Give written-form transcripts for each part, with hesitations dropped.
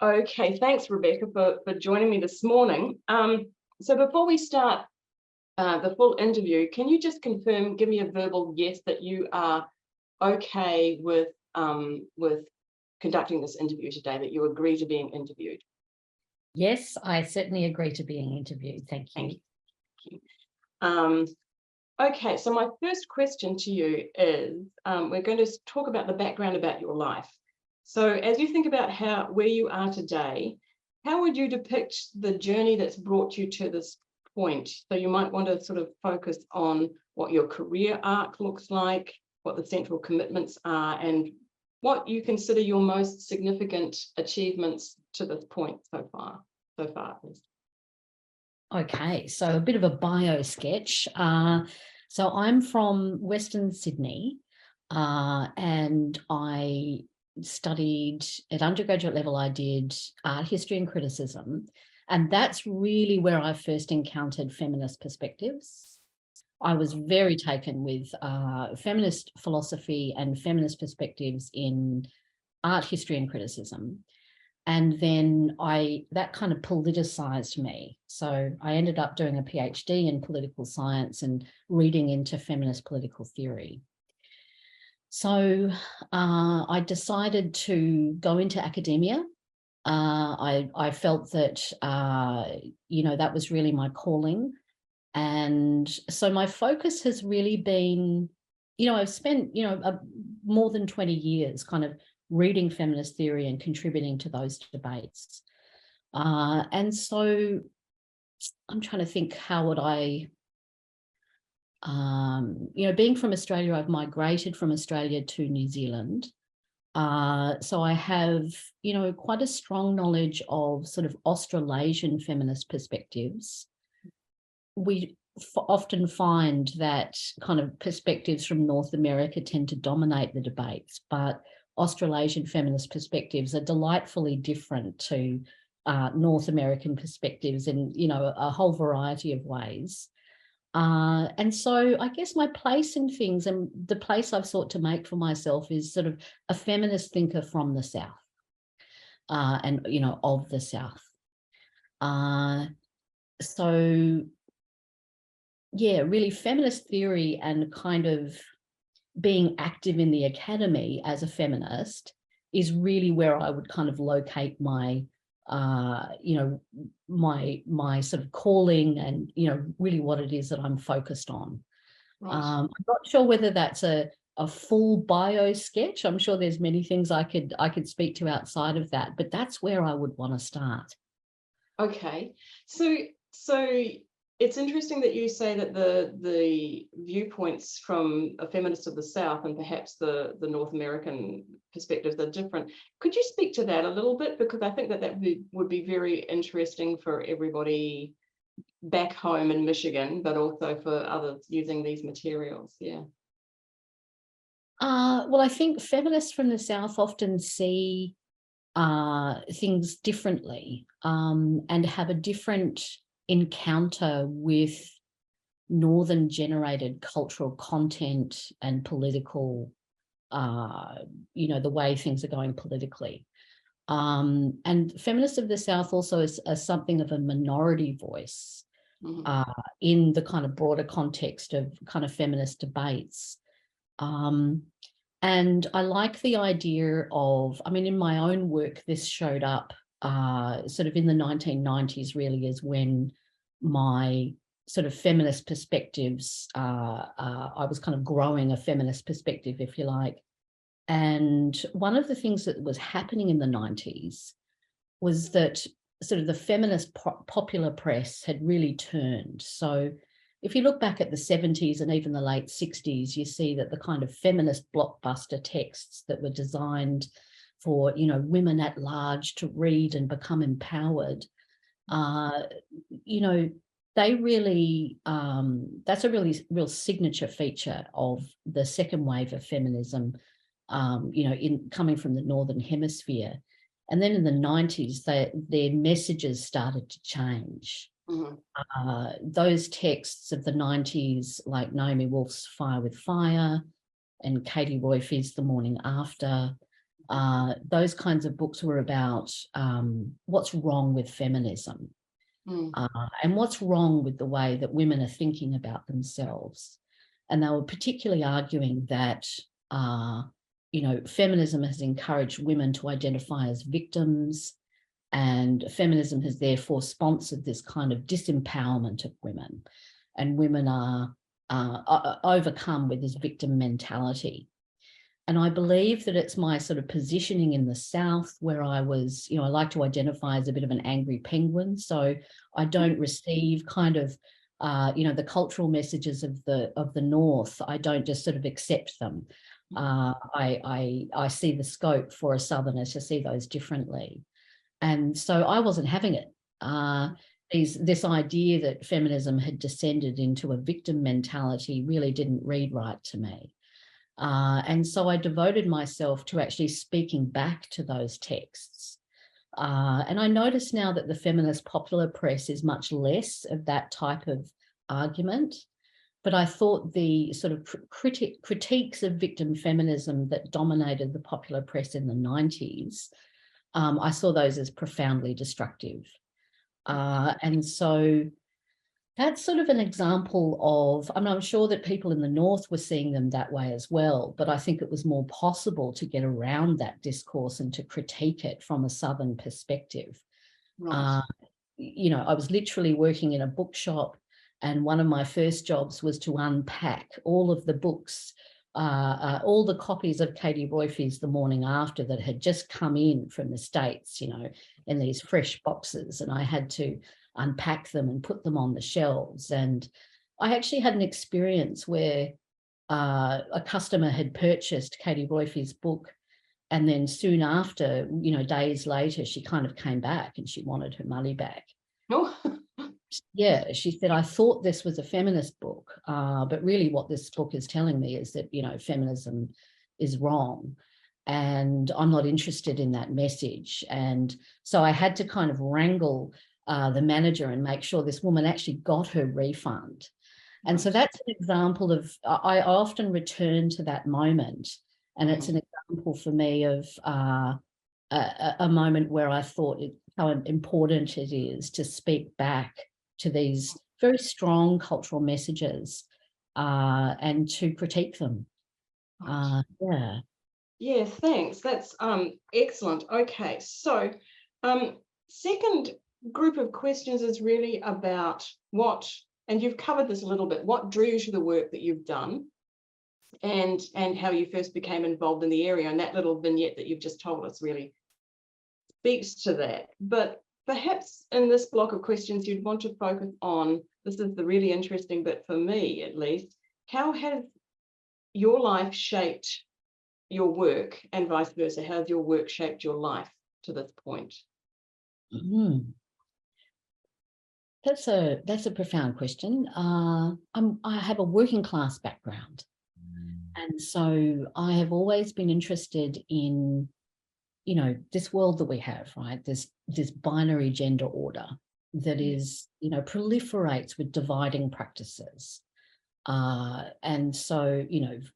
Okay, thanks, Rebecca, for joining me this morning. So before we start the full interview, can you just confirm, give me a verbal yes, that you are okay with conducting this interview today, that you agree to being interviewed? Yes, I certainly agree to being interviewed. Thank you. Thank you. Okay, so my first question to you is, we're going to talk about the background about your life. So as you think about where you are today, how would you depict the journey that's brought you to this point? So you might want to sort of focus on what your career arc looks like, what the central commitments are, and what you consider your most significant achievements to this point so far. Okay, so a bit of a bio sketch. So I'm from Western Sydney, and I studied at undergraduate level. I did art history and criticism, and that's really where I first encountered feminist perspectives. I was very taken with feminist philosophy and feminist perspectives in art history and criticism. And then that kind of politicized me. So I ended up doing a Ph.D. in political science and reading into feminist political theory. So I decided to go into academia. I felt that, that was really my calling. And so my focus has really been, I've spent, more than 20 years kind of reading feminist theory and contributing to those debates. And so I'm trying to think, how would I, being from Australia, I've migrated from Australia to New Zealand. So I have, quite a strong knowledge of sort of Australasian feminist perspectives. We often find that kind of perspectives from North America tend to dominate the debates, but Australasian feminist perspectives are delightfully different to North American perspectives in, a whole variety of ways. And so I guess my place in things, and the place I've sought to make for myself, is sort of a feminist thinker from the South, and, of the South. So, yeah, really feminist theory and kind of being active in the academy as a feminist is really where I would kind of locate my, my sort of calling and, really what it is that I'm focused on. Right. I'm not sure whether that's a full bio sketch. I'm sure there's many things I could speak to outside of that, but that's where I would want to start. Okay, so it's interesting that you say that the viewpoints from a feminist of the South and perhaps the North American perspectives are different. Could you speak to that a little bit? Because I think that would be very interesting for everybody back home in Michigan, but also for others using these materials. Yeah. Well, I think feminists from the South often see things differently, and have a different encounter with Northern generated cultural content and political, the way things are going politically. And feminists of the South also is something of a minority voice, in the kind of broader context of kind of feminist debates. And I like the idea of, in my own work, this showed up sort of in the 1990s, really, is when my sort of feminist perspectives, I was kind of growing a feminist perspective, if you like. And one of the things that was happening in the 90s was that sort of the feminist popular press had really turned. So if you look back at the 70s and even the late 60s, you see that the kind of feminist blockbuster texts that were designed for, women at large to read and become empowered, they really, that's a really real signature feature of the second wave of feminism, in coming from the Northern Hemisphere. And then in the 90s, their messages started to change. Those texts of the 90s, like Naomi Wolf's Fire with Fire and Katie Roiphy's The Morning After, those kinds of books were about what's wrong with feminism, and what's wrong with the way that women are thinking about themselves. And they were particularly arguing that, feminism has encouraged women to identify as victims, and feminism has therefore sponsored this kind of disempowerment of women, and women are overcome with this victim mentality. And I believe that it's my sort of positioning in the South where I was, I like to identify as a bit of an angry penguin. So I don't receive kind of, the cultural messages of the North. I don't just sort of accept them. I see the scope for a Southerner to see those differently. And so I wasn't having it. This idea that feminism had descended into a victim mentality really didn't read right to me. And so I devoted myself to actually speaking back to those texts. And I notice now that the feminist popular press is much less of that type of argument. But I thought the sort of critiques of victim feminism that dominated the popular press in the 90s, I saw those as profoundly destructive. And so that's sort of an example of, I'm sure that people in the North were seeing them that way as well, but I think it was more possible to get around that discourse and to critique it from a Southern perspective. Right. I was literally working in a bookshop, and one of my first jobs was to unpack all of the books, all the copies of Katie Royfe's The Morning After that had just come in from the States, in these fresh boxes, and I had to unpack them and put them on the shelves. And I actually had an experience where a customer had purchased Katie Royfe's book, and then soon after, days later, she kind of came back and she wanted her money back. Oh. Yeah, she said, I thought this was a feminist book, but really what this book is telling me is that, feminism is wrong, and I'm not interested in that message. And so I had to kind of wrangle the manager and make sure this woman actually got her refund. And so that's an example of, I often return to that moment, and it's an example for me of a moment where I thought how important it is to speak back to these very strong cultural messages and to critique them. Yeah. Yeah, thanks. That's excellent. Okay, so second group of questions is really about and you've covered this a little bit, what drew you to the work that you've done, and how you first became involved in the area, and that little vignette that you've just told us really speaks to that. But perhaps in this block of questions, you'd want to focus on, this is the really interesting bit for me at least, how has your life shaped your work, and vice versa? How has your work shaped your life to this point? That's a profound question. I have a working class background, and so I have always been interested in, this world that we have, right? This binary gender order that is, proliferates with dividing practices. And so,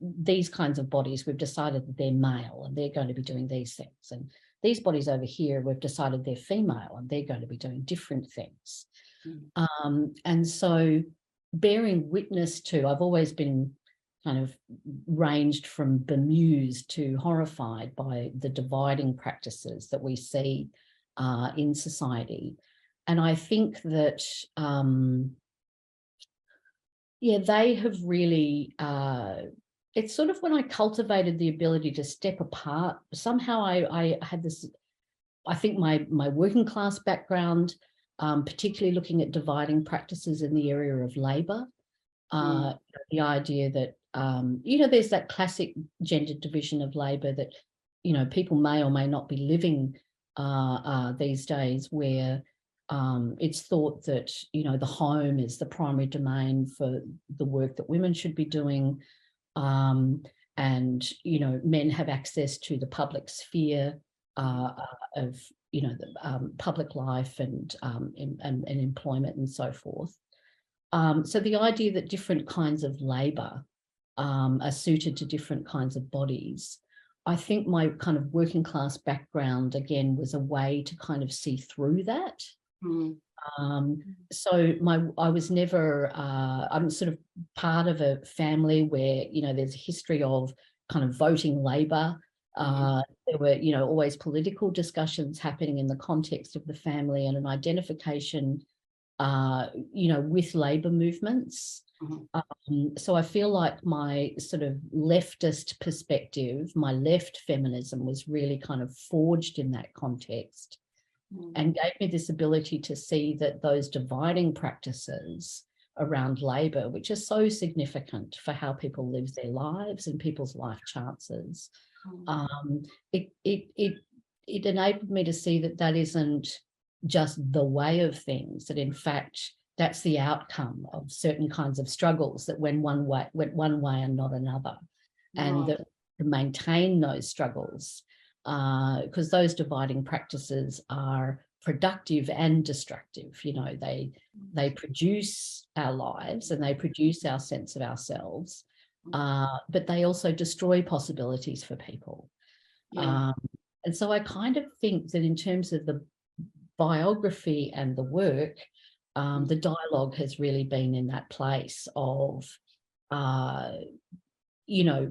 these kinds of bodies, we've decided that they're male and they're going to be doing these things. And these bodies over here, we've decided they're female and they're going to be doing different things. And so bearing witness to, I've always been kind of ranged from bemused to horrified by the dividing practices that we see in society. And I think that, they have really, it's sort of when I cultivated the ability to step apart, somehow I had this, I think my working class background, particularly looking at dividing practices in the area of labour, the idea that, there's that classic gendered division of labour that, people may or may not be living these days, where it's thought that, the home is the primary domain for the work that women should be doing. And, men have access to the public sphere of, the public life and employment and so forth. So the idea that different kinds of labour are suited to different kinds of bodies, I think my kind of working class background, again, was a way to kind of see through that. Mm. So I was never, I'm sort of part of a family where, there's a history of kind of voting Labor. There were, always political discussions happening in the context of the family, and an identification, with Labor movements. So I feel like my sort of leftist perspective, my left feminism, was really kind of forged in that context, and gave me this ability to see that those dividing practices around Labor, which are so significant for how people live their lives and people's life chances, it enabled me to see that that isn't just the way of things, that in fact that's the outcome of certain kinds of struggles that went one way and not another, and that to maintain those struggles, because those dividing practices are productive and destructive. They produce our lives and they produce our sense of ourselves, but they also destroy possibilities for people. And so I kind of think that in terms of the biography and the work, the dialogue has really been in that place of,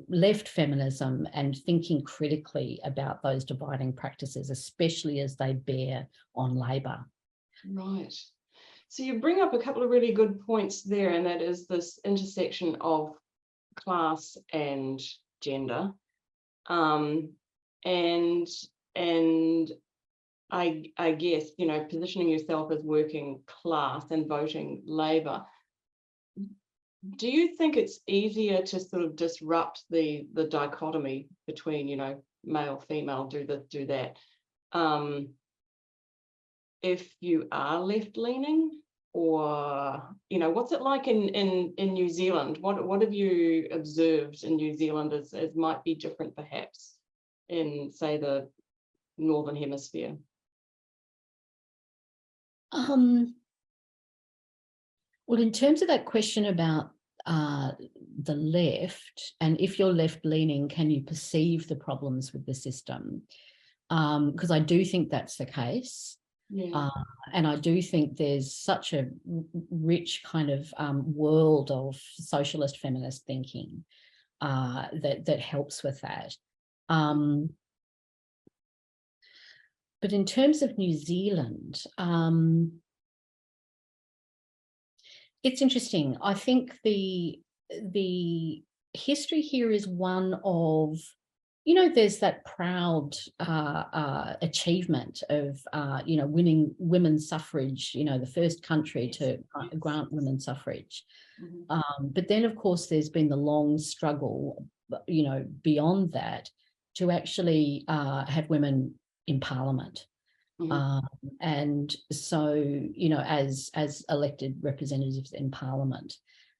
left feminism and thinking critically about those dividing practices, especially as they bear on Labor. Right. So you bring up a couple of really good points there, and that is this intersection of class and gender. And I guess, positioning yourself as working class and voting Labor. Do you think it's easier to sort of disrupt the dichotomy between, male, female, do this, do that, if you are left-leaning? Or, what's it like in New Zealand? What have you observed in New Zealand as might be different perhaps in, say, the Northern Hemisphere? Well, in terms of that question about the left, and if you're left-leaning, can you perceive the problems with the system? Because I do think that's the case. And I do think there's such a rich kind of world of socialist feminist thinking that helps with that. But in terms of New Zealand, it's interesting. I think the history here is one of, there's that proud achievement of, winning women's suffrage, the first country to grant women's suffrage. But then, of course, there's been the long struggle, beyond that, to actually have women in Parliament. And so, as elected representatives in Parliament,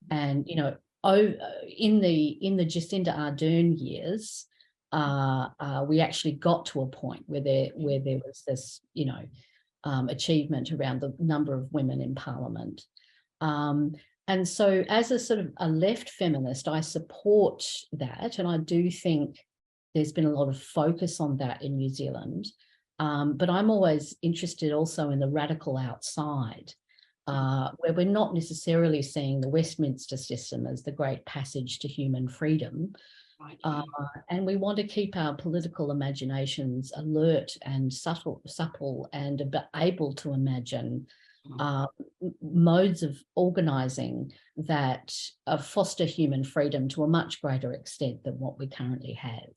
and, in the Jacinda Ardern years, we actually got to a point where there was this, achievement around the number of women in Parliament. And so as a sort of a left feminist, I support that. And I do think there's been a lot of focus on that in New Zealand. But I'm always interested also in the radical outside, where we're not necessarily seeing the Westminster system as the great passage to human freedom. And we want to keep our political imaginations alert and supple and able to imagine modes of organising that foster human freedom to a much greater extent than what we currently have.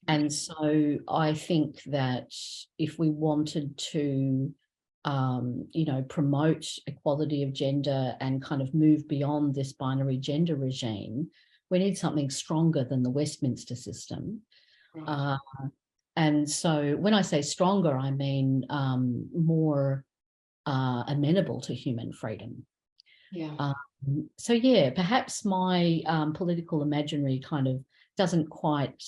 And so I think that if we wanted to, promote equality of gender and kind of move beyond this binary gender regime, we need something stronger than the Westminster system. And so when I say stronger, I mean more amenable to human freedom. So perhaps my political imaginary kind of doesn't quite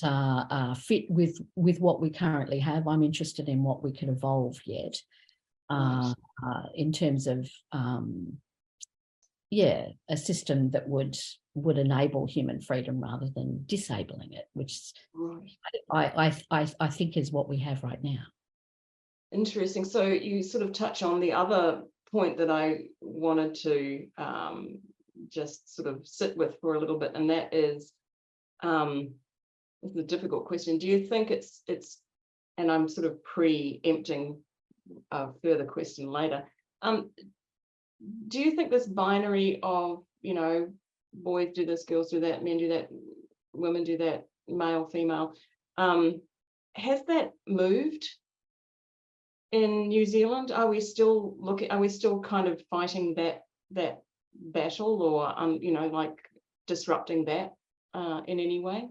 fit with what we currently have. I'm interested in what we can evolve yet, in terms of a system that would would enable human freedom rather than disabling it, which Right. I think is what we have right now. Interesting. So you sort of touch on the other point that I wanted to just sort of sit with for a little bit, and that is, it's a difficult question. Do you think it's, and I'm sort of preempting a further question later, do you think this binary of, you know, boys do this, girls do that, men do that, women do that, male, female, has that moved in New Zealand? Are we still kind of fighting that battle, or you know, like disrupting that in any way?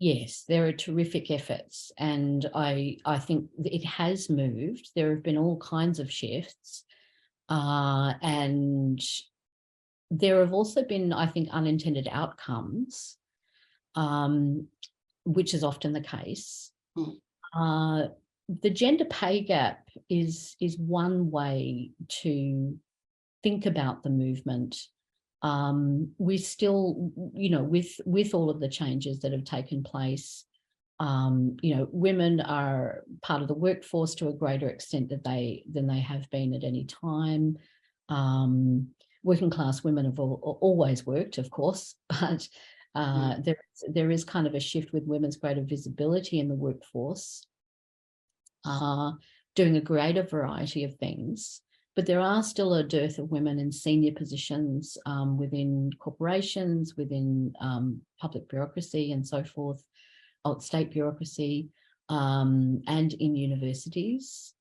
Yes, there are terrific efforts, and I think it has moved. There have been all kinds of shifts, and there have also been, I think, unintended outcomes, which is often the case. The gender pay gap is one way to think about the movement. We still, you know, with all of the changes that have taken place, you know, women are part of the workforce to a greater extent than they have been at any time. Working class women have always worked, of course, but there is kind of a shift with women's greater visibility in the workforce, doing a greater variety of things. But there are still a dearth of women in senior positions within corporations, within public bureaucracy and so forth, state bureaucracy, and in universities.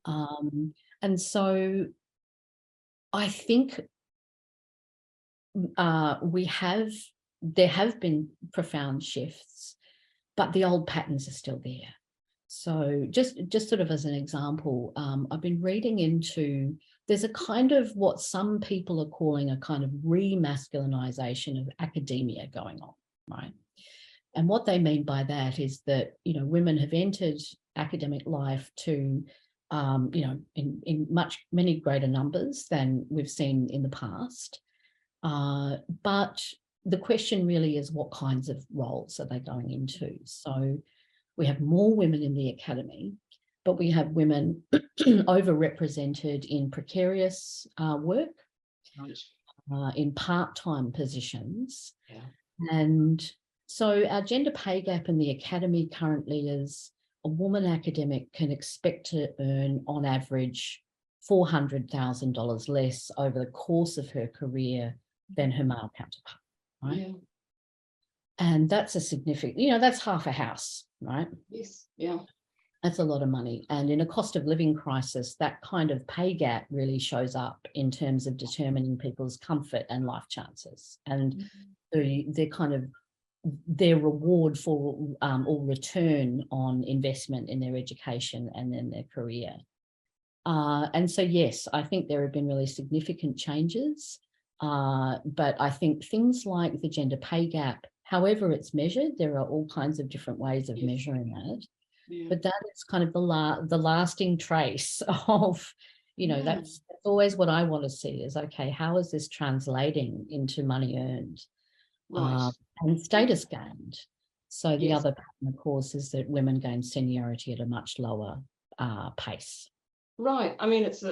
And so I think there have been profound shifts, but the old patterns are still there. So just sort of as an example, I've been reading into, there's a kind of what some people are calling a kind of remasculinization of academia going on, right? And what they mean by that is that, you know, women have entered academic life to, you know, in many greater numbers than we've seen in the past. But the question really is, what kinds of roles are they going into? So we have more women in the academy, but we have women overrepresented in precarious work, in part-time positions. And so our gender pay gap in the academy currently is a woman academic can expect to earn on average $400,000 less over the course of her career than her male counterpart, right? And that's a significant, you know, that's half a house, right? Yes, yeah. That's a lot of money. And in a cost of living crisis, that kind of pay gap really shows up in terms of determining people's comfort and life chances. And they're kind of their reward for or return on investment in their education and in their career. And so, yes, I think there have been really significant changes. But I think things like the gender pay gap, however it's measured, there are all kinds of different ways of measuring it. But that is kind of the lasting trace of, you know, that's always what I want to see is, okay, how is this translating into money earned and status gained? So the other pattern, of course, is that women gain seniority at a much lower pace. Right. I mean, it's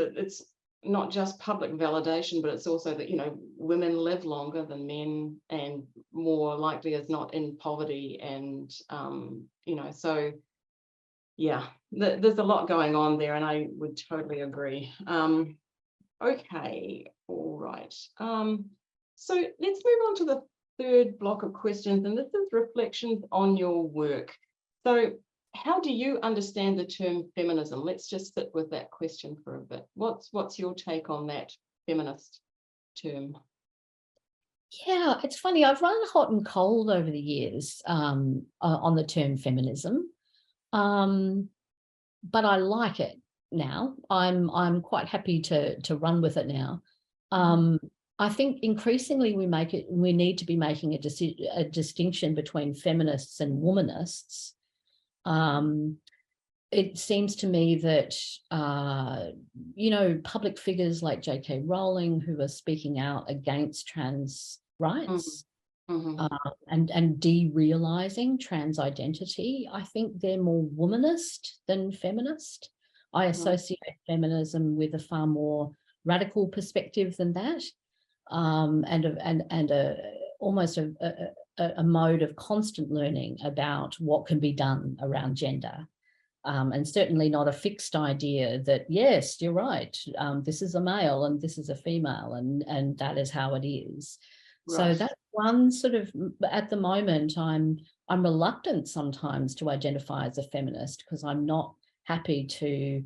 not just public validation, but it's also that, you know, women live longer than men and more likely as not in poverty. And, you know, so, yeah, there's a lot going on there, and I would totally agree. Okay, all right. So let's move on to the third block of questions, and this is reflections on your work. So how do you understand the term feminism? Let's just sit with that question for a bit. What's your take on that feminist term? Yeah, it's funny. I've run hot and cold over the years on the term feminism, but I like it now. I'm quite happy to run with it now. I think increasingly we need to be making a distinction between feminists and womanists. It seems to me that, you know, public figures like J.K. Rowling, who are speaking out against trans rights, Mhm. and derealizing trans identity. I think they're more womanist than feminist. I Right. associate feminism with a far more radical perspective than that, and almost a mode of constant learning about what can be done around gender. And certainly not a fixed idea that, yes, you're right, this is a male and this is a female, and that is how it is. So Right. that's one sort of, at the moment, I'm reluctant sometimes to identify as a feminist because I'm not happy to,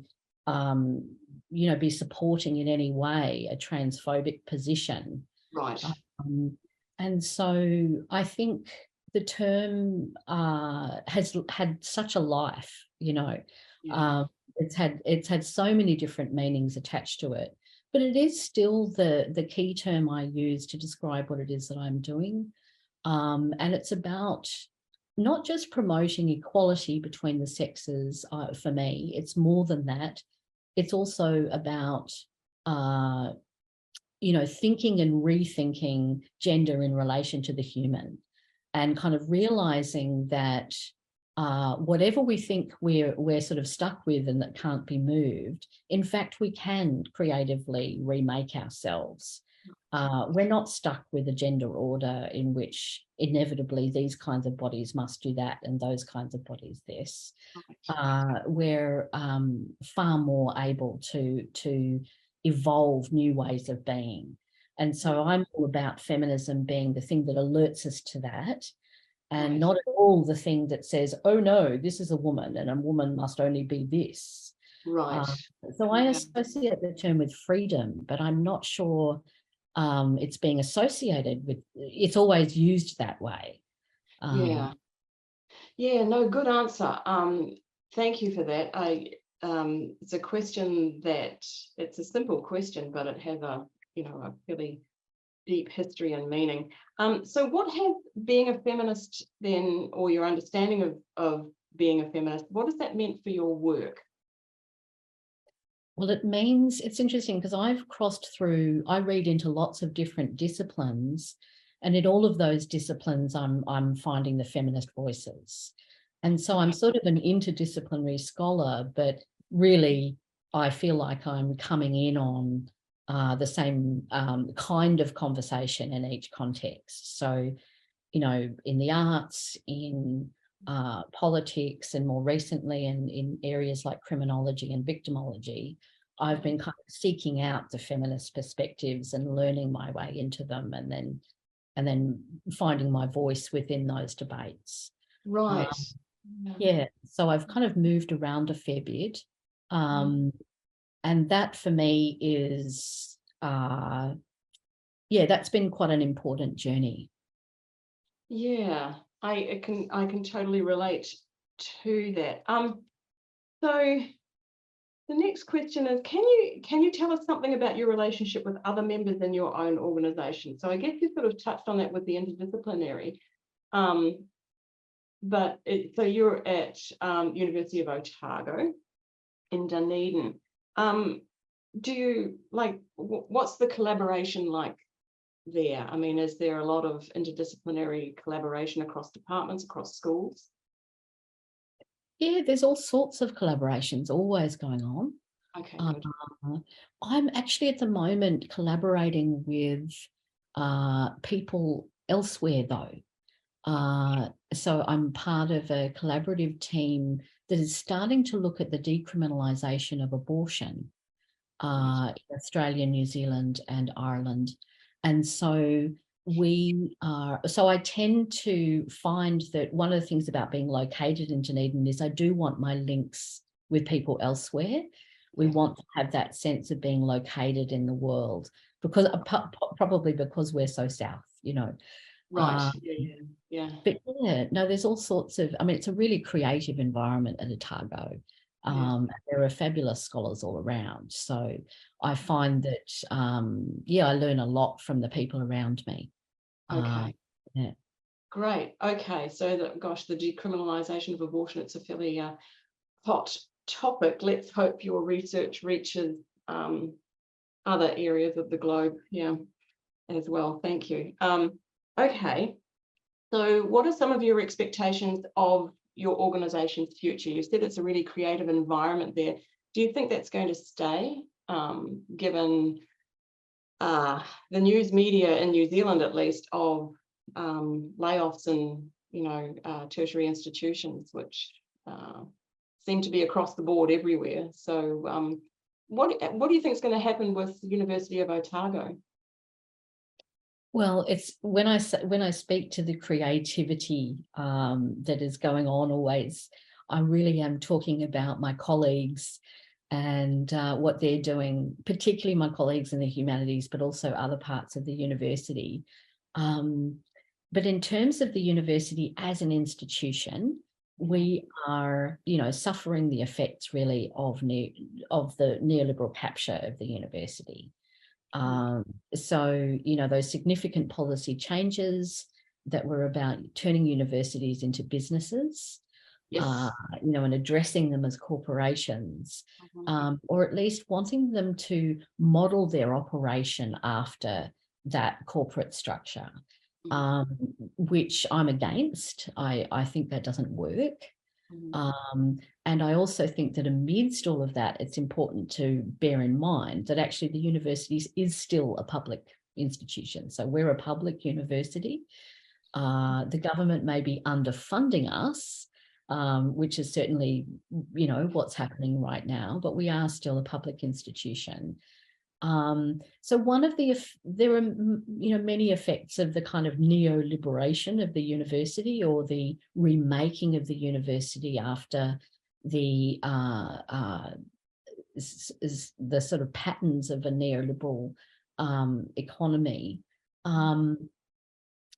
be supporting in any way a transphobic position. Right. Um, and so I think the term has had such a life, Yeah. um, it's had so many different meanings attached to it, but it is still the key term I use to describe what it is that I'm doing. And it's about not just promoting equality between the sexes. For me, it's more than that. It's also about thinking and rethinking gender in relation to the human, and kind of realizing that whatever we think we're sort of stuck with and that can't be moved, in fact, we can creatively remake ourselves. We're not stuck with a gender order in which inevitably these kinds of bodies must do that and those kinds of bodies this. We're far more able to evolve new ways of being. And so I'm all about feminism being the thing that alerts us to that, and Right. not at all the thing that says, oh no, this is a woman and a woman must only be this. Right. So I Yeah. associate the term with freedom, but I'm not sure it's being associated with, it's always used that way. Yeah. Yeah. No, good answer. Thank you for that. It's a question that it's a simple question, but it has a fairly deep history and meaning. So what has being a feminist then, or your understanding of being a feminist, what has that meant for your work? Well, it means, it's interesting because I've crossed through, I read into lots of different disciplines, and in all of those disciplines, I'm finding the feminist voices. And so I'm sort of an interdisciplinary scholar, but really I feel like I'm coming in on the same kind of conversation in each context. So, in the arts, in politics, and more recently in areas like criminology and victimology, I've been kind of seeking out the feminist perspectives and learning my way into them, and then finding my voice within those debates. Right. Yeah, so I've kind of moved around a fair bit, and that for me is, that's been quite an important journey. Yeah, I can totally relate to that. So the next question is, can you tell us something about your relationship with other members in your own organization? So I guess you sort of touched on that with the interdisciplinary. So you're at University of Otago in Dunedin. Do you what's the collaboration like there? I mean, is there a lot of interdisciplinary collaboration across departments, across schools? Yeah, there's all sorts of collaborations always going on. Okay, good. I'm actually at the moment collaborating with people elsewhere, though. So I'm part of a collaborative team that is starting to look at the decriminalisation of abortion in Australia, New Zealand, and Ireland. And so I tend to find that one of the things about being located in Dunedin is I do want my links with people elsewhere. We want to have that sense of being located in the world, because probably because we're so south, Right. Yeah. but yeah, no, there's all sorts of, I mean, it's a really creative environment at Otago. There are fabulous scholars all around. So I find that, I learn a lot from the people around me. Okay. Yeah. Great. Okay. So the decriminalisation of abortion, it's a fairly hot topic. Let's hope your research reaches other areas of the globe, as well. Thank you. Okay. So what are some of your expectations of your organisation's future? You said it's a really creative environment there. Do you think that's going to stay, given the news media in New Zealand, at least, of layoffs in, tertiary institutions, which seem to be across the board everywhere? So what do you think is going to happen with the University of Otago? Well, it's when I speak to the creativity that is going on always, I really am talking about my colleagues and what they're doing, particularly my colleagues in the humanities, but also other parts of the university. But in terms of the university as an institution, we are, suffering the effects really of the neoliberal capture of the university. So, those significant policy changes that were about turning universities into businesses, Yes. And addressing them as corporations, or at least wanting them to model their operation after that corporate structure, which I'm against. I think that doesn't work. And I also think that amidst all of that, it's important to bear in mind that actually the universities is still a public institution. So we're a public university. The government may be underfunding us, which is certainly, what's happening right now, but we are still a public institution. So there are, many effects of the kind of neoliberation of the university, or the remaking of the university after the sort of patterns of a neoliberal economy.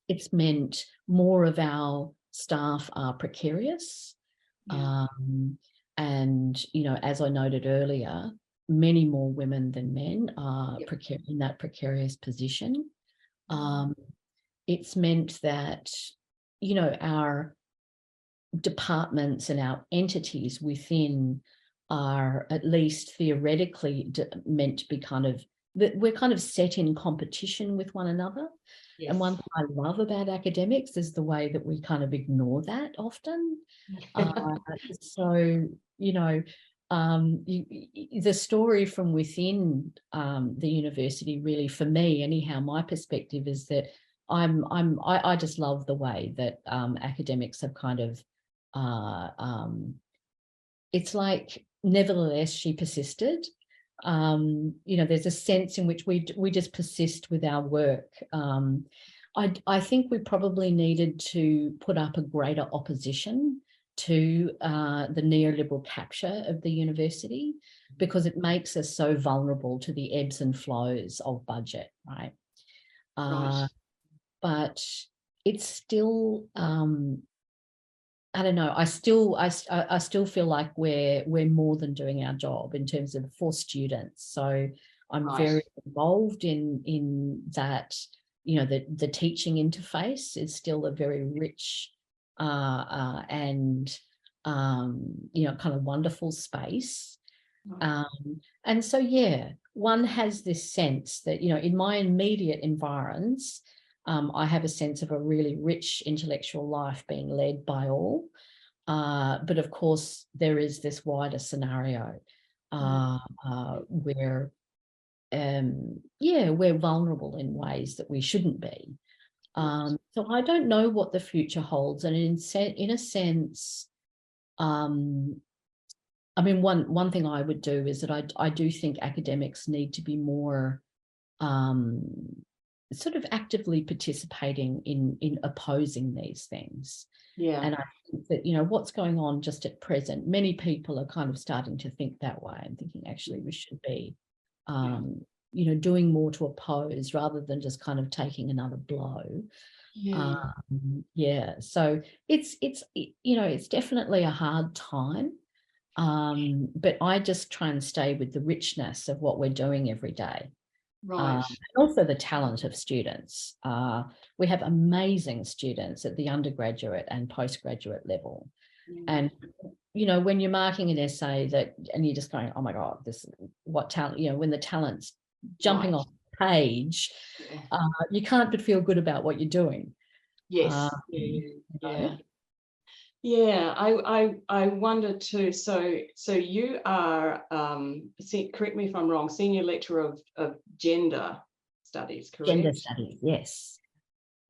It's meant more of our staff are precarious. And, as I noted earlier, many more women than men are in that precarious position. It's meant that, our departments and our entities within are at least theoretically meant to be we're kind of set in competition with one another. Yes. And one thing I love about academics is the way that we kind of ignore that often. So, the story from within the university, really, for me anyhow, my perspective is that I just love the way that academics have kind of it's like, nevertheless she persisted. There's a sense in which we just persist with our work. I think we probably needed to put up a greater opposition to the neoliberal capture of the university, because it makes us so vulnerable to the ebbs and flows of budget, right? But it's still, I don't know. I still feel like we're more than doing our job in terms of for students. So I'm very involved in that. The teaching interface is still a very rich and kind of wonderful space. And so one has this sense that in my immediate environs, I have a sense of a really rich intellectual life being led by all. But of course, there is this wider scenario where, we're vulnerable in ways that we shouldn't be. So I don't know what the future holds. And in a sense, one thing I would do is that I do think academics need to be more sort of actively participating in opposing these things. And I think that, what's going on just at present, many people are kind of starting to think that way and thinking actually we should be, doing more to oppose rather than just kind of taking another blow. So it's definitely a hard time. But I just try and stay with the richness of what we're doing every day. And also the talent of students. We have amazing students at the undergraduate and postgraduate level. And, when you're marking an essay and you're just going, oh my God, what talent, when the talent's jumping off the page, you can't but feel good about what you're doing. Yes. You know. Yeah. Yeah, I wonder too. So you are, correct me if I'm wrong, senior lecturer of gender studies, Gender correct? studies, yes.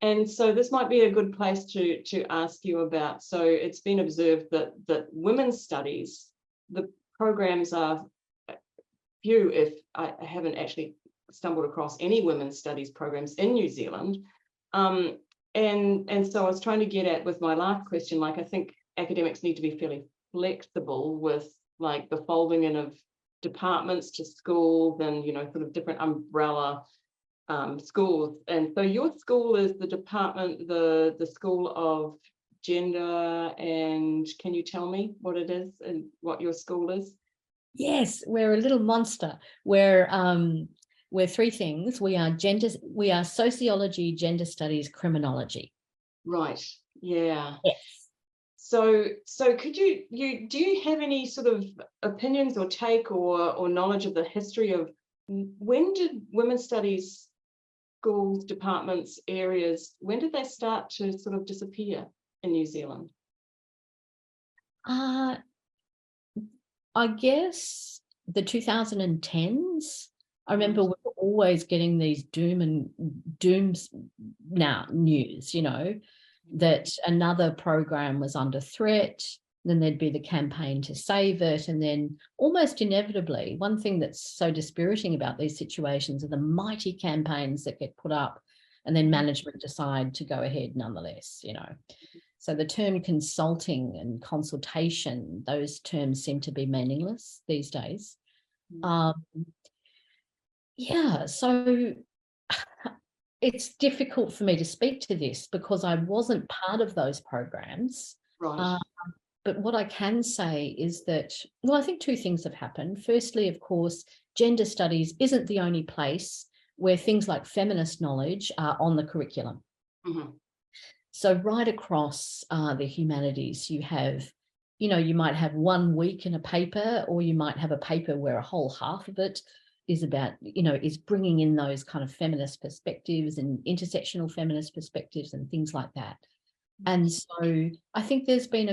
And so this might be a good place to ask you about. So it's been observed that women's studies, the programs are few, if I haven't actually stumbled across any women's studies programs in New Zealand. And so I was trying to get at with my last question, like I think academics need to be fairly flexible with like the folding in of departments to schools and, you know, sort of different umbrella schools. And so your school is the department, the School of Gender, and can you tell me what it is and what your school is? Yes, we're a little monster. We're three things. We are sociology, gender studies, criminology. Right. Yeah. Yes. So could do you have any sort of opinions or take or knowledge of the history of when did women's studies schools, departments, areas, when did they start to sort of disappear in New Zealand? I guess the 2010s. I remember we were always getting these dooms now news, you know, that another program was under threat. Then there'd be the campaign to save it. And then almost inevitably, one thing that's so dispiriting about these situations are the mighty campaigns that get put up and then management decide to go ahead nonetheless, you know. So the term consulting and consultation, those terms seem to be meaningless these days. Yeah, so it's difficult for me to speak to this because I wasn't part of those programs. Right. But what I can say is that, well, I think two things have happened. Firstly, of course, gender studies isn't the only place where things like feminist knowledge are on the curriculum. Mm-hmm. So right across the humanities, you have, you know, you might have 1 week in a paper, or you might have a paper where a whole half of it is about, you know, is bringing in those kind of feminist perspectives and intersectional feminist perspectives and things like that. And so I think there has been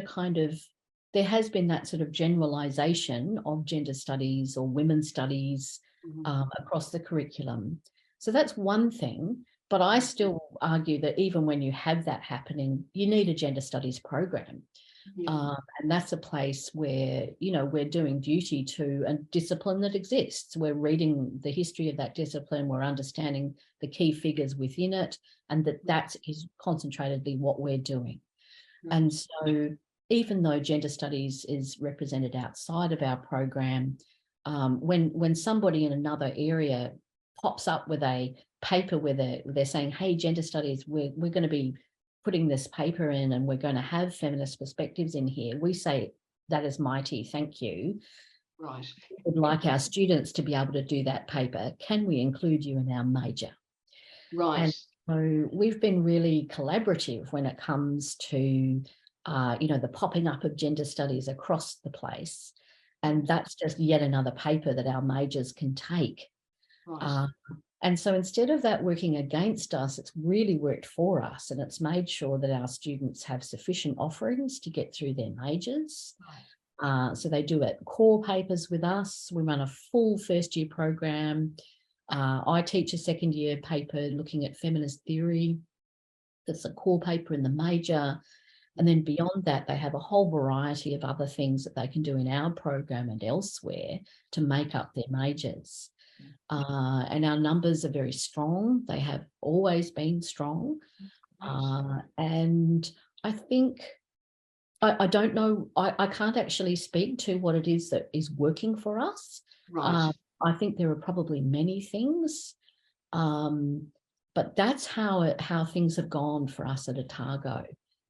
that sort of generalization of gender studies or women's studies across the curriculum. So that's one thing. But I still argue that even when you have that happening, you need a gender studies program. Yeah. And that's a place where, you know, we're doing duty to a discipline that exists. We're reading the history of that discipline. We're understanding the key figures within it, and that is concentratedly what we're doing. And so even though gender studies is represented outside of our program, when somebody in another area pops up with a paper where they're saying, hey, gender studies, we're going to be putting this paper in and we're going to have feminist perspectives in here, we say, that is mighty, thank you. Right. We'd like our students to be able to do that paper. Can we include you in our major? Right. And so we've been really collaborative when it comes to, you know, the popping up of gender studies across the place. And that's just yet another paper that our majors can take. Right. And so instead of that working against us, it's really worked for us, and it's made sure that our students have sufficient offerings to get through their majors. Right. So they do it core papers with us. We run a full first year program. I teach a second year paper looking at feminist theory. That's a core paper in the major. And then beyond that, they have a whole variety of other things that they can do in our program and elsewhere to make up their majors. And our numbers are very strong. They have always been strong. And I think, I don't know, I can't actually speak to what it is that is working for us. Right. I think there are probably many things, but that's how things have gone for us at Otago,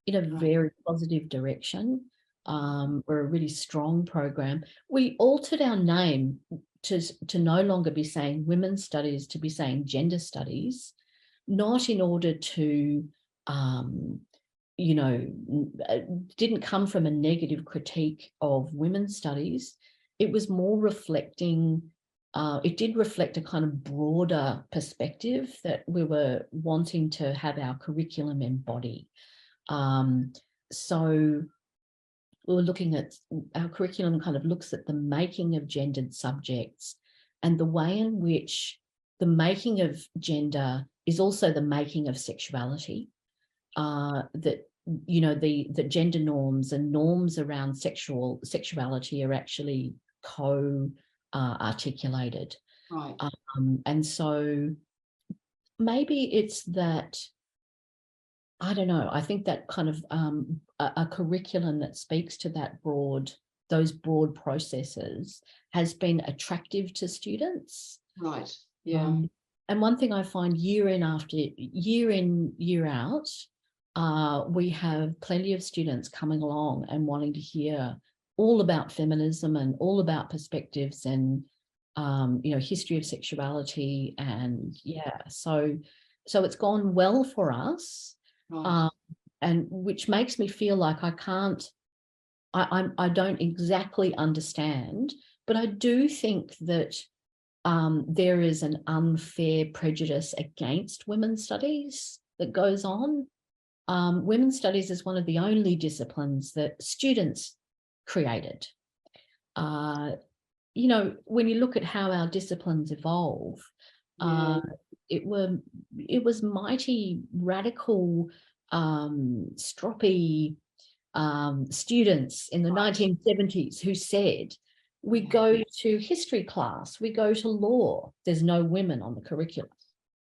in a very positive direction. We're a really strong program. We altered our name to no longer be saying women's studies, to be saying gender studies, not in order to, you know, didn't come from a negative critique of women's studies. It was more reflecting it did reflect a kind of broader perspective that we were wanting to have our curriculum embody. So we were looking at, our curriculum kind of looks at the making of gendered subjects and the way in which the making of gender is also the making of sexuality. That, you know, the gender norms and norms around sexuality are actually articulated. Right. And so maybe it's that, I don't know, I think that kind of a curriculum that speaks to those broad processes has been attractive to students. Right. Yeah. And one thing I find year in, year out, we have plenty of students coming along and wanting to hear all about feminism and all about perspectives and, you know, history of sexuality. And yeah, so it's gone well for us. Right. And which makes me feel like I don't exactly understand, but I do think that there is an unfair prejudice against women's studies that goes on. Women's studies is one of the only disciplines that students created. You know, when you look at how our disciplines evolve, it was mighty radical, stroppy students in the 1970s who said, we go to history class, we go to law, there's no women on the curriculum.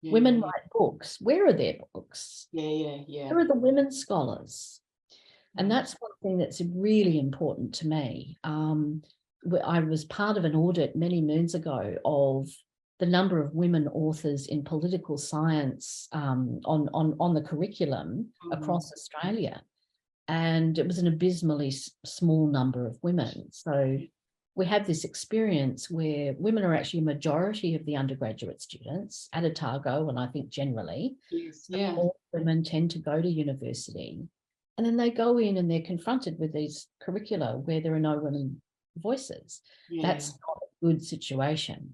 Women write books. Where are their books? Where are the women scholars? And that's one thing that's really important to me. I was part of an audit many moons ago of the number of women authors in political science on the curriculum across Australia. And it was an abysmally small number of women. So we have this experience where women are actually a majority of the undergraduate students at Otago, and I think generally, all women tend to go to university. And then they go in and they're confronted with these curricula where there are no women voices. That's not a good situation.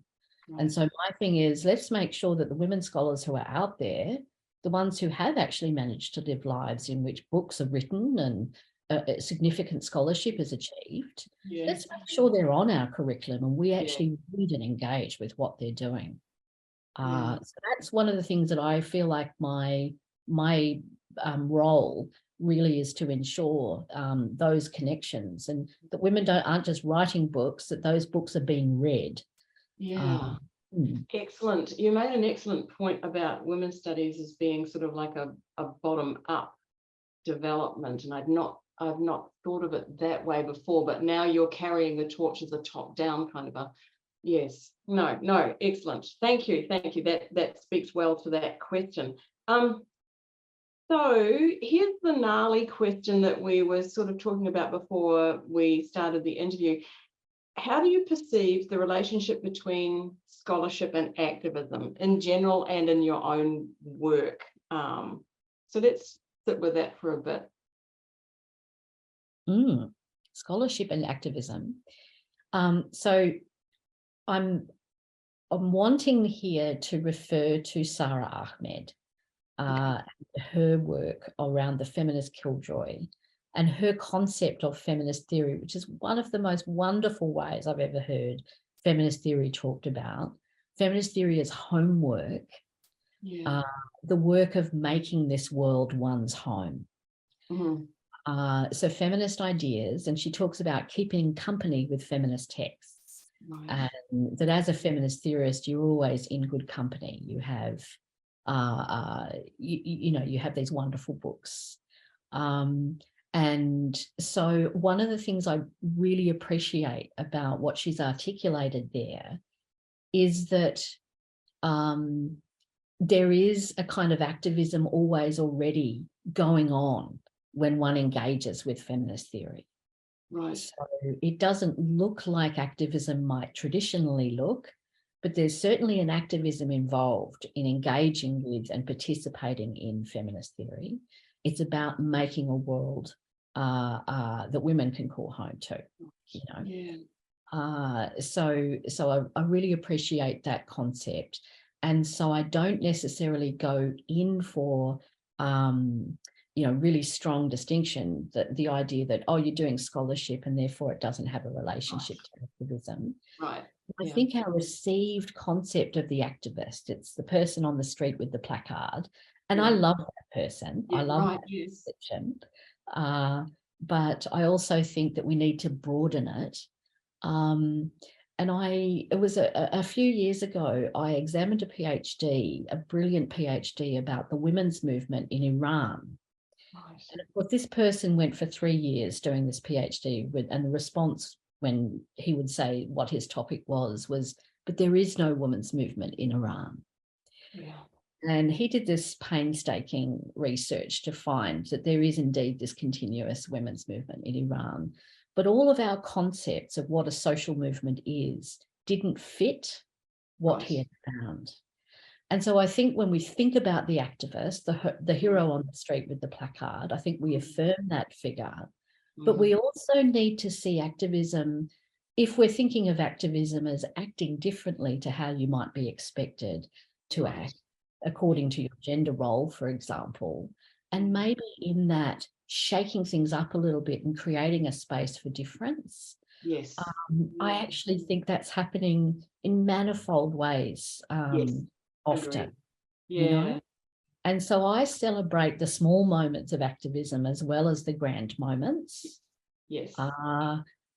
And so my thing is, let's make sure that the women scholars who are out there, the ones who have actually managed to live lives in which books are written and significant scholarship is achieved, let's make sure they're on our curriculum and we actually read and engage with what they're doing. So that's one of the things that I feel like my role really is to ensure those connections, and that women aren't just writing books, that those books are being read. Excellent. You made an excellent point about women's studies as being sort of like a bottom-up development, and I've not thought of it that way before, but now you're carrying the torch as a top-down kind of a excellent. Thank you. That speaks well to that question. So here's the gnarly question that we were sort of talking about before we started the interview. How do you perceive the relationship between scholarship and activism in general and in your own work? So let's sit with that for a bit. Scholarship and activism. So I'm wanting here to refer to Sara Ahmed, her work around the feminist killjoy and her concept of feminist theory, which is one of the most wonderful ways I've ever heard feminist theory talked about. Feminist theory is homework, the work of making this world one's home. So feminist ideas, and she talks about keeping company with feminist texts, and that as a feminist theorist, you're always in good company. You have, you have these wonderful books. And so one of the things I really appreciate about what she's articulated there is that there is a kind of activism always already going on when one engages with feminist theory. So it doesn't look like activism might traditionally look, but there's certainly an activism involved in engaging with and participating in feminist theory. It's about making a world that women can call home to, So I really appreciate that concept. And so I don't necessarily go in for, really strong distinction, that the idea that, oh, you're doing scholarship and therefore it doesn't have a relationship to activism. Right. I Yeah. think our received concept of the activist, it's the person on the street with the placard. And I love that person. I love that perception. But I also think that we need to broaden it. And it was a few years ago, I examined a PhD, a brilliant PhD about the women's movement in Iran. Right. And of course, this person went for 3 years doing this PhD, and the response when he would say what his topic was, but there is no women's movement in Iran. Yeah. And he did this painstaking research to find that there is indeed this continuous women's movement in Iran. But all of our concepts of what a social movement is didn't fit what he had found. And so I think when we think about the activist, the hero on the street with the placard, I think we affirm that figure. But we also need to see activism, if we're thinking of activism as acting differently to how you might be expected to act, according to your gender role, for example, and maybe in that shaking things up a little bit and creating a space for difference. Yes. I actually think that's happening in manifold ways often. Agreed. You know? And so I celebrate the small moments of activism as well as the grand moments. Yes.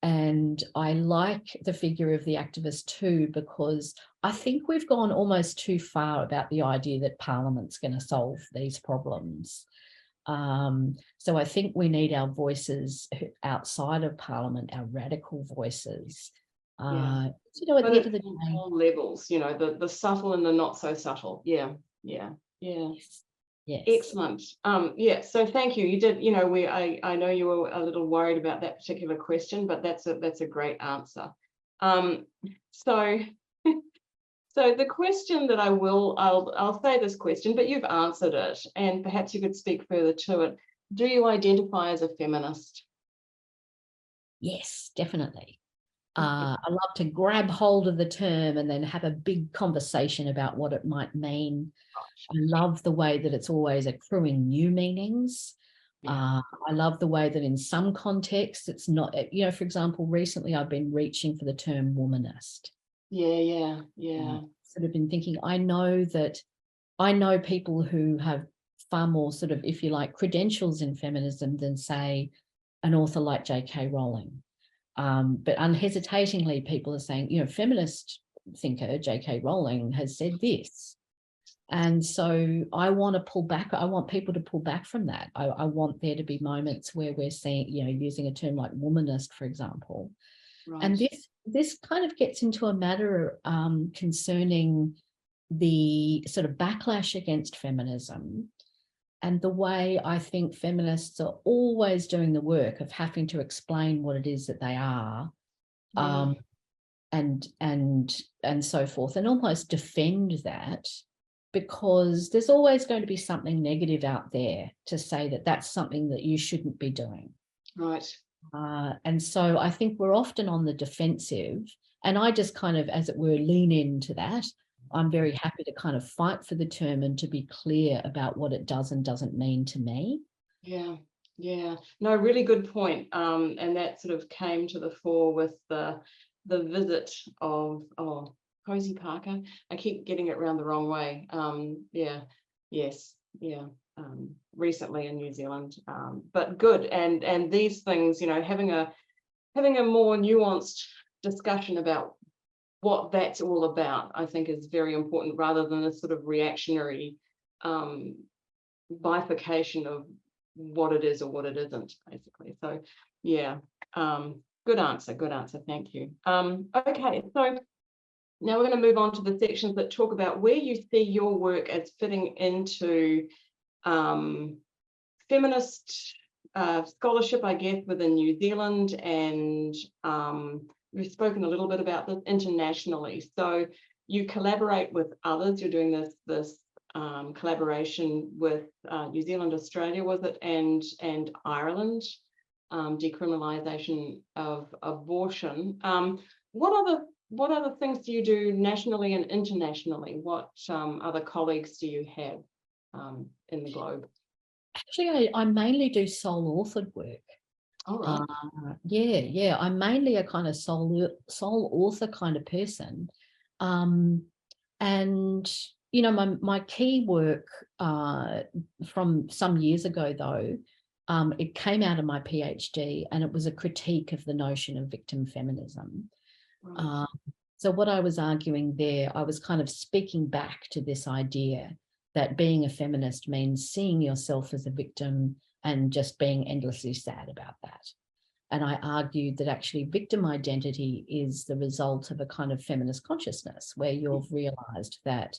And I like the figure of the activist too, because I think we've gone almost too far about the idea that Parliament's going to solve these problems. So I think we need our voices outside of Parliament, our radical voices. At the end of the day, all levels, the subtle and the not so subtle. Yeah. Yes. Excellent. So thank you. You did, I know you were a little worried about that particular question, but that's a great answer. So the question that I'll say this question, but you've answered it, and perhaps you could speak further to it. Do you identify as a feminist? Yes, definitely. I love to grab hold of the term and then have a big conversation about what it might mean. I love the way that it's always accruing new meanings. I love the way that in some contexts it's not, for example, recently I've been reaching for the term womanist. Yeah. Sort of been thinking, I know people who have far more sort of, if you like, credentials in feminism than, say, an author like J.K. Rowling. But unhesitatingly, people are saying, feminist thinker J.K. Rowling has said this. And so I want to pull back. I want people to pull back from that. I want there to be moments where we're saying, using a term like womanist, for example. Right. And this kind of gets into a matter concerning the sort of backlash against feminism, and the way I think feminists are always doing the work of having to explain what it is that they are, and so forth, and almost defend that, because there's always going to be something negative out there to say that that's something that you shouldn't be doing. Right. And so I think we're often on the defensive, and I just kind of, as it were, lean into that. I'm very happy to kind of fight for the term and to be clear about what it does and doesn't mean to me. Yeah. No, really good point. And that sort of came to the fore with the visit of Posey Parker. I keep getting it around the wrong way. Recently in New Zealand. But good. And these things, having a more nuanced discussion about what that's all about, I think is very important, rather than a sort of reactionary bifurcation of what it is or what it isn't, basically. So good answer, thank you. Okay, so now we're going to move on to the sections that talk about where you see your work as fitting into feminist scholarship, I guess, within New Zealand, and we've spoken a little bit about this internationally. So you collaborate with others. You're doing this collaboration with New Zealand, Australia, was it, and Ireland, decriminalisation of abortion. what other things do you do nationally and internationally? What other colleagues do you have in the globe? Actually, I mainly do sole authored work. All right. Yeah. I'm mainly a kind of sole author kind of person. And, you know, my key work from some years ago, though, it came out of my PhD, and it was a critique of the notion of victim feminism. Right. So what I was arguing there, I was kind of speaking back to this idea that being a feminist means seeing yourself as a victim and just being endlessly sad about that. And I argued that actually victim identity is the result of a kind of feminist consciousness where you've realised that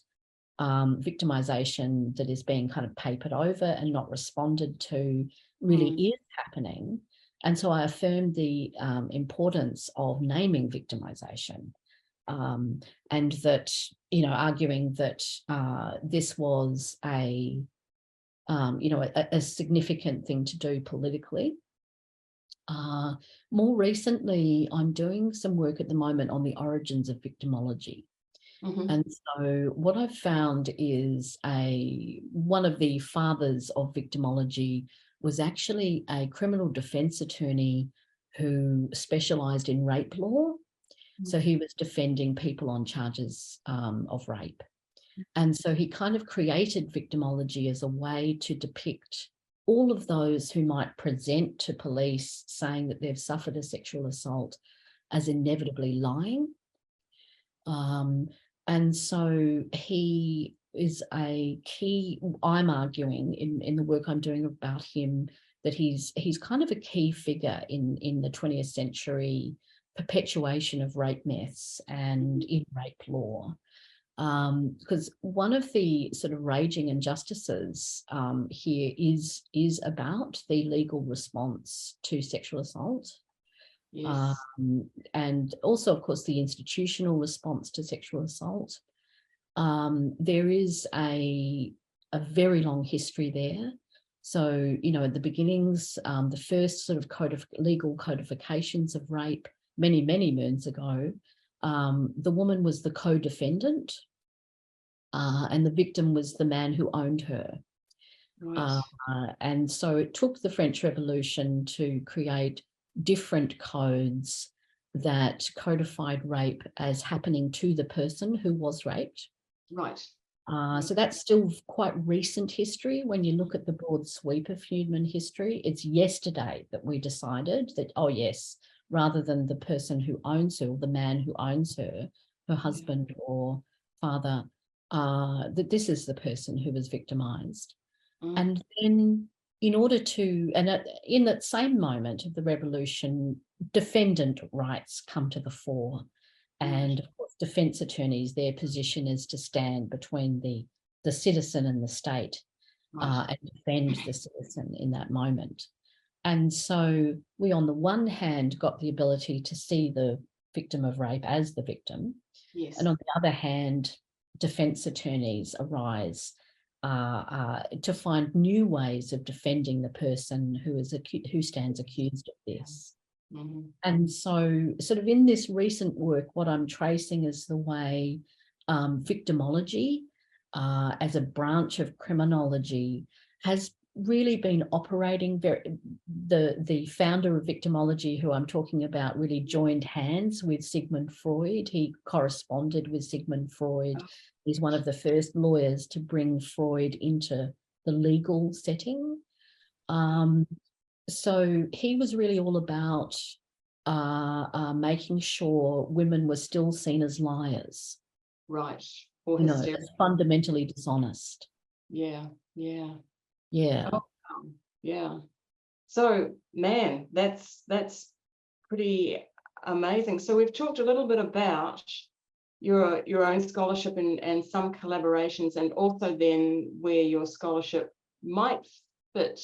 victimization that is being kind of papered over and not responded to really is happening. And so I affirmed the importance of naming victimization, and that, you know, arguing that this was a, you know, a significant thing to do politically. More recently, I'm doing some work at the moment on the origins of victimology. And so what I've found is one of the fathers of victimology was actually a criminal defence attorney who specialised in rape law. So he was defending people on charges of rape. And so he kind of created victimology as a way to depict all of those who might present to police saying that they've suffered a sexual assault as inevitably lying. And so he is a key, I'm arguing in the work I'm doing about him, that he's kind of a key figure in the 20th century perpetuation of rape myths and in rape law. Because one of the sort of raging injustices here is about the legal response to sexual assault. Yes. And also, of course, the institutional response to sexual assault. There is a very long history there. So, you know, at the beginnings, the first sort of legal codifications of rape many, many moons ago, the woman was the co-defendant, and the victim was the man who owned her. Right. And so it took the French Revolution to create different codes that codified rape as happening to the person who was raped. Right. So that's still quite recent history. When you look at the broad sweep of human history, it's yesterday that we decided that, oh yes, rather than the person who owns her, or the man who owns her, her husband or father, that this is the person who was victimized. And then in order to, and in that same moment of the revolution, defendant rights come to the fore. And of course, defence attorneys, their position is to stand between the citizen and the state, and defend the citizen in that moment. And so we, on the one hand, got the ability to see the victim of rape as the victim. Yes. And on the other hand, defence attorneys arise to find new ways of defending the person who stands accused of this. And so sort of in this recent work, what I'm tracing is the way victimology as a branch of criminology has really been operating the founder of victimology, who I'm talking about, really joined hands with Sigmund Freud. He corresponded with Sigmund Freud. He's one of the first lawyers to bring Freud into the legal setting. So he was really all about making sure women were still seen as liars. Right. Or you know, as fundamentally dishonest. Yeah. Yeah. Oh, yeah. So, man, that's pretty amazing. So we've talked a little bit about your own scholarship and some collaborations, and also then where your scholarship might fit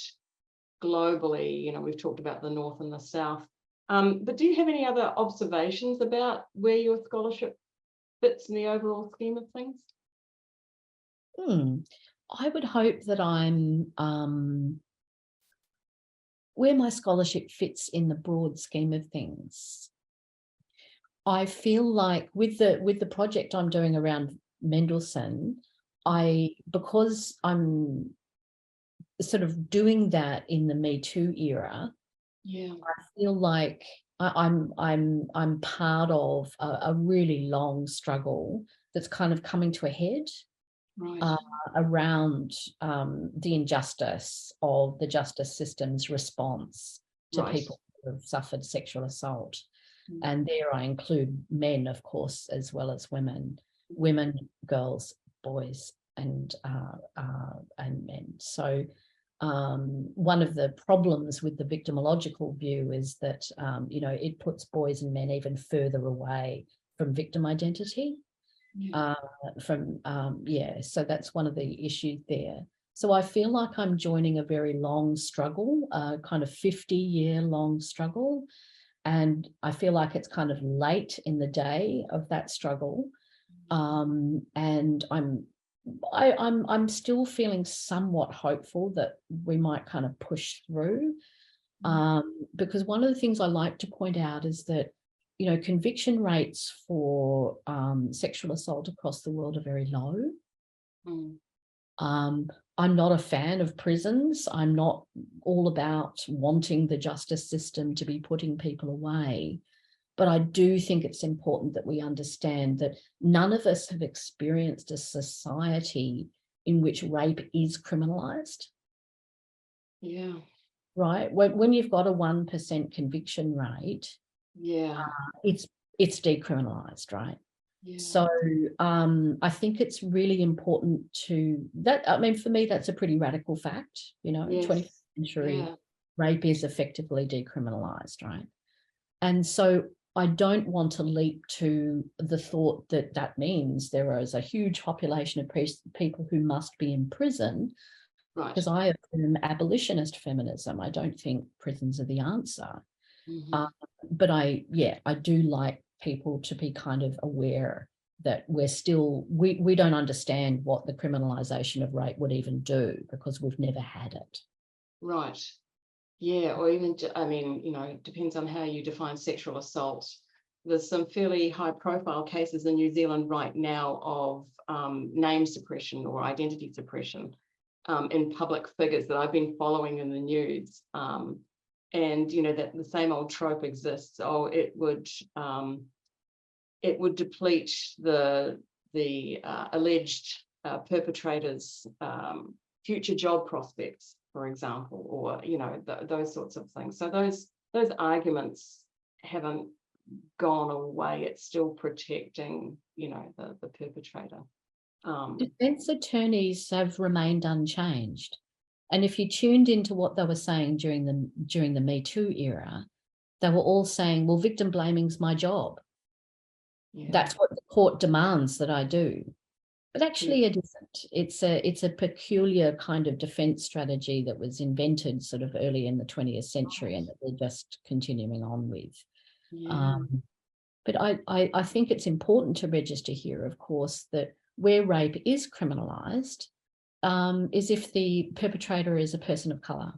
globally. You know, we've talked about the North and the South. But do you have any other observations about where your scholarship fits in the overall scheme of things? I would hope that I'm where my scholarship fits in the broad scheme of things. I feel like with the project I'm doing around Mendelssohn, because I'm sort of doing that in the Me Too era, Yeah. I feel like I'm part of a really long struggle that's kind of coming to a head Right. around the injustice of the justice system's response to Right. people who have suffered sexual assault. Mm. And there I include men, of course, as well as women, girls, boys, and men. So one of the problems with the victimological view is that, it puts boys and men even further away from victim identity. Yeah. So that's one of the issues there. So I feel like I'm joining a very long struggle, kind of 50-year long struggle. And I feel like it's kind of late in the day of that struggle. And I'm still feeling somewhat hopeful that we might kind of push through. Because one of the things I like to point out is that, conviction rates for sexual assault across the world are very low. I'm not a fan of prisons. I'm not all about wanting the justice system to be putting people away. But I do think it's important that we understand that none of us have experienced a society in which rape is criminalised. Yeah. Right? When you've got a 1% conviction rate, Yeah. it's decriminalised, right? Yeah. So I think it's really important for me, that's a pretty radical fact, Yes. 21st century Yeah. rape is effectively decriminalised, right? And so I don't want to leap to the thought that that means there is a huge population of people who must be in prison, Right. because I affirm abolitionist feminism. I don't think prisons are the answer. But I do like people to be kind of aware that we don't understand what the criminalisation of rape would even do, because we've never had it. Right. Yeah, or even, it depends on how you define sexual assault. There's some fairly high-profile cases in New Zealand right now of name suppression or identity suppression in public figures that I've been following in the news. And that the same old trope exists. Oh, it would deplete the alleged perpetrators' future job prospects, for example, or those sorts of things. So those arguments haven't gone away. It's still protecting the perpetrator. Defence attorneys have remained unchanged. And if you tuned into what they were saying during the Me Too era, they were all saying, well, victim blaming's my job. Yeah. That's what the court demands that I do. But actually it isn't. It's a peculiar kind of defence strategy that was invented sort of early in the 20th century and that they're just continuing on with. Yeah. But I think it's important to register here, of course, that where rape is criminalised is if the perpetrator is a person of colour.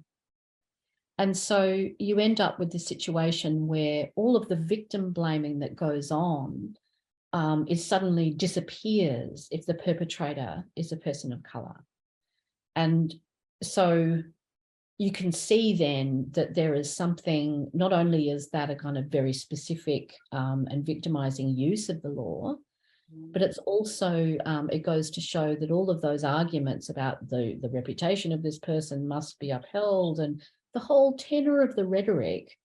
And so you end up with the situation where all of the victim blaming that goes on is suddenly disappears if the perpetrator is a person of colour. And so you can see then that there is something, not only is that a kind of very specific and victimising use of the law, but it's also, it goes to show that all of those arguments about the reputation of this person must be upheld, and the whole tenor of the rhetoric,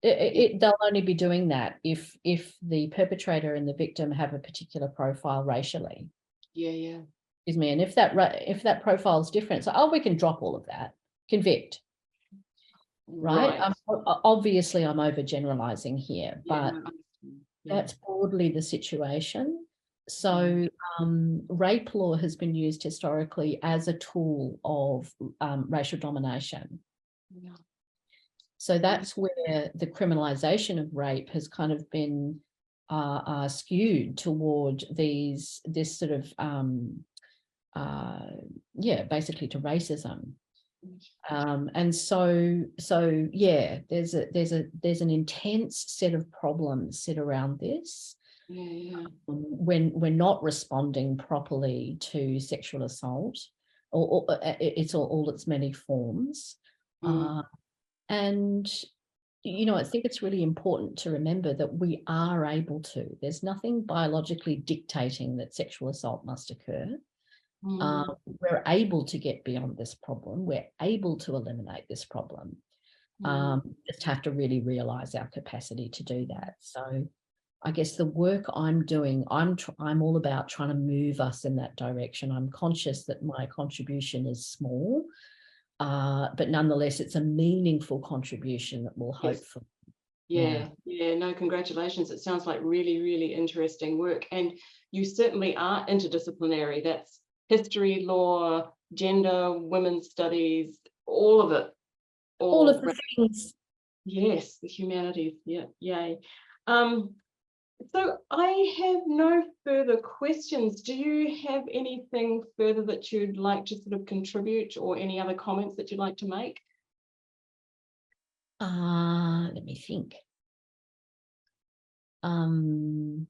they'll only be doing that if the perpetrator and the victim have a particular profile racially. Yeah. Excuse me. And if that profile is different, so we can drop all of that, convict. Right? Obviously, I'm overgeneralizing here, but that's broadly the situation. So rape law has been used historically as a tool of racial domination. Yeah. So that's where the criminalisation of rape has kind of been skewed toward this sort of, basically to racism. And so yeah, there's an intense set of problems sit around this. Yeah. When we're not responding properly to sexual assault, or it's all its many forms. And I think it's really important to remember that we are able to. There's nothing biologically dictating that sexual assault must occur. We're able to get beyond this problem. We're able to eliminate this problem. Just have to really realise our capacity to do that. So I guess the work I'm doing, I'm all about trying to move us in that direction. I'm conscious that my contribution is small, but nonetheless, it's a meaningful contribution that will hopefully. Yeah, no, congratulations. It sounds like really, really interesting work. And you certainly are interdisciplinary. That's history, law, gender, women's studies, all of it. All of the things. Yes, the humanities. Yeah, yay. So I have no further questions. Do you have anything further that you'd like to sort of contribute, or any other comments that you'd like to make? Let me think. No,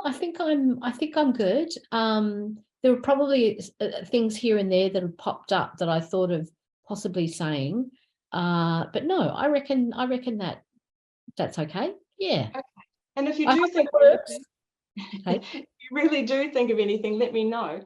I think I'm good. There were probably things here and there that have popped up that I thought of possibly saying, but no, I reckon that's okay. Yeah. Okay. And if you do think of anything, if you really do think of anything, let me know.